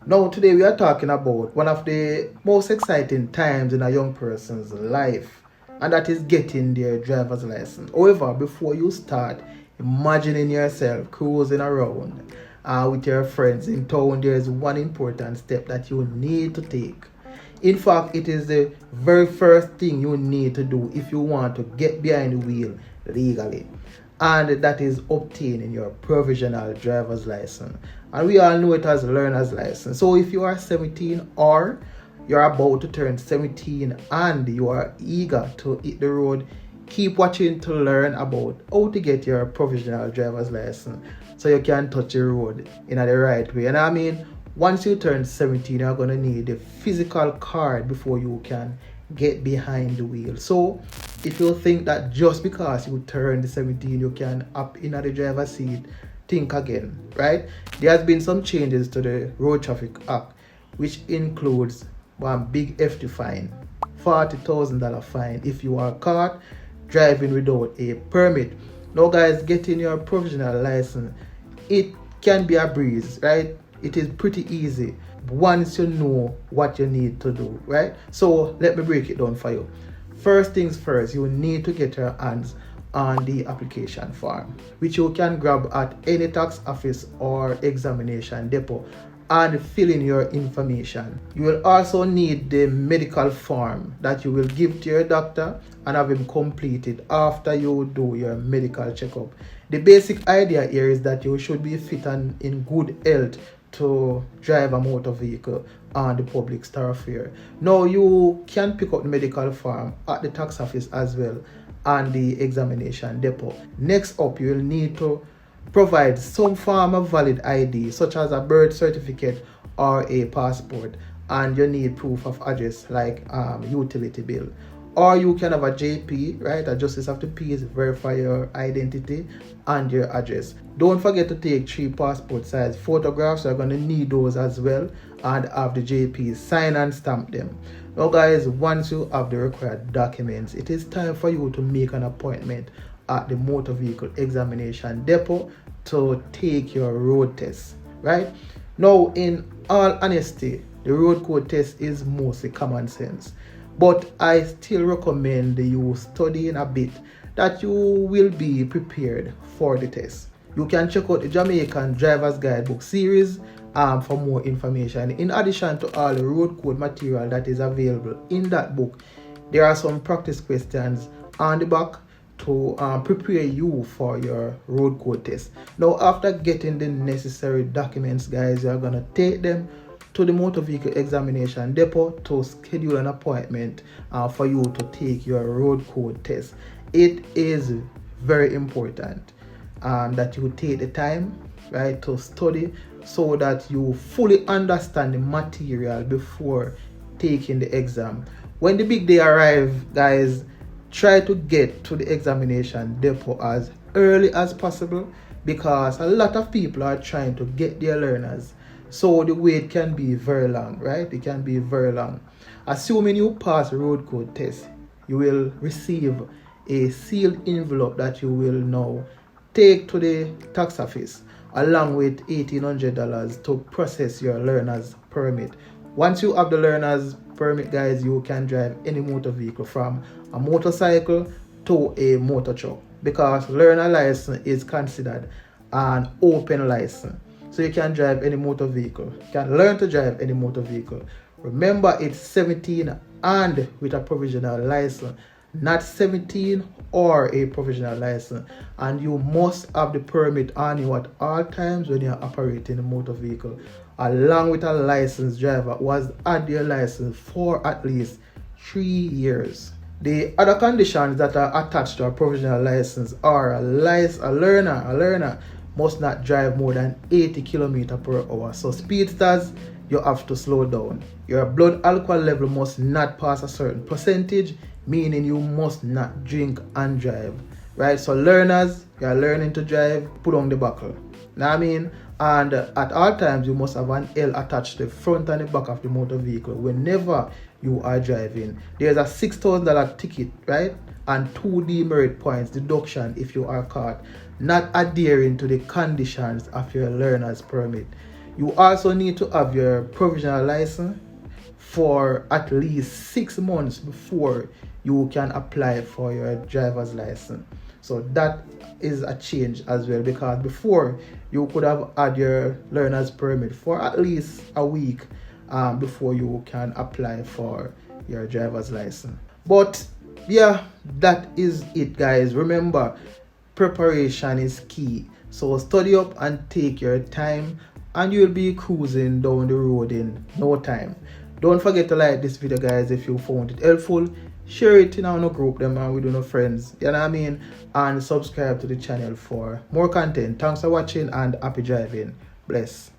Now, today we are talking about one of the most exciting times in a young person's life, and that is getting their driver's license. However, before you start imagining yourself cruising around with your friends in town, there is one important step that you need to take. In fact, it is the very first thing you need to do if you want to get behind the wheel legally, and that is obtaining your provisional driver's license. And we all know it as learner's license. So if you are 17 or you're about to turn 17 and you are eager to hit the road, keep watching to learn about how to get your provisional driver's license so you can touch the road in the right way. And I mean, once you turn 17, you're going to need a physical card before you can get behind the wheel. So if you think that just because you turned 17 you can up in the driver's seat, think again, right? There has been some changes to the Road Traffic Act, which includes one big hefty fine, $40,000 fine if you are caught driving without a permit. Now guys, getting your provisional license, it can be a breeze, right? It is pretty easy once you know what you need to do, right? So let me break it down for you. First things first, you need to get your hands on the application form, which you can grab at any tax office or examination depot, and fill in your information. You will also need the medical form that you will give to your doctor and have him complete it after you do your medical checkup. The basic idea here is that you should be fit and in good health to drive a motor vehicle on the public thoroughfare. Now you can pick up the medical form at the tax office as well and the examination depot. Next up, you will need to provide some form of valid ID such as a birth certificate or a passport, and you need proof of address like utility bill. Or you can have a JP, right? A Justice of the Peace, verify your identity and your address. Don't forget to take 3 passport size photographs. You're going to need those as well, and have the JP sign and stamp them. Now guys, once you have the required documents, it is time for you to make an appointment at the motor vehicle examination depot to take your road test, right? Now, in all honesty, the road code test is mostly common sense, but I still recommend you studying a bit that you will be prepared for the test. You can check out the Jamaican Driver's Guidebook series for more information. In addition to all the road code material that is available in that book, there are some practice questions on the back to prepare you for your road code test. Now, after getting the necessary documents, guys, you are going to take them to the motor vehicle examination depot to schedule an appointment for you to take your road code test. It is very important that you take the time, right, to study so that you fully understand the material before taking the exam. When the big day arrives, guys, try to get to the examination depot as early as possible, because a lot of people are trying to get their learners. So the wait can be very long, right? It can be very long. Assuming you pass the road code test, you will receive a sealed envelope that you will now take to the tax office along with $1,800 to process your learner's permit. Once you have the learner's permit, guys, you can drive any motor vehicle from a motorcycle to a motor truck, because learner license is considered an open license. So you can drive any motor vehicle. You can learn to drive any motor vehicle. Remember, it's 17 and with a provisional license, not 17 or a provisional license. And you must have the permit on you at all times when you're operating a motor vehicle, along with a licensed driver who has had their license for at least 3 years. The other conditions that are attached to a provisional license are a learner must not drive more than 80 km per hour. So speedsters, you have to slow down. Your blood alcohol level must not pass a certain percentage, meaning you must not drink and drive, right? So learners, you are learning to drive, put on the buckle. Know what I mean? And at all times, you must have an L attached to the front and the back of the motor vehicle whenever you are driving. There's a $6,000 ticket, right? And 2 demerit points deduction if you are caught not adhering to the conditions of your learner's permit. You also need to have your provisional license for at least 6 months before you can apply for your driver's license. So that is a change as well, because before you could have had your learner's permit for at least a week before you can apply for your driver's license. But yeah, that is it, guys. Remember, preparation is key. So study up and take your time, and you'll be cruising down the road in no time. Don't forget to like this video, guys, if you found it helpful. Share it in our group them and with your friends, you know what I mean, and subscribe to the channel for more content. Thanks for watching and happy driving. Bless.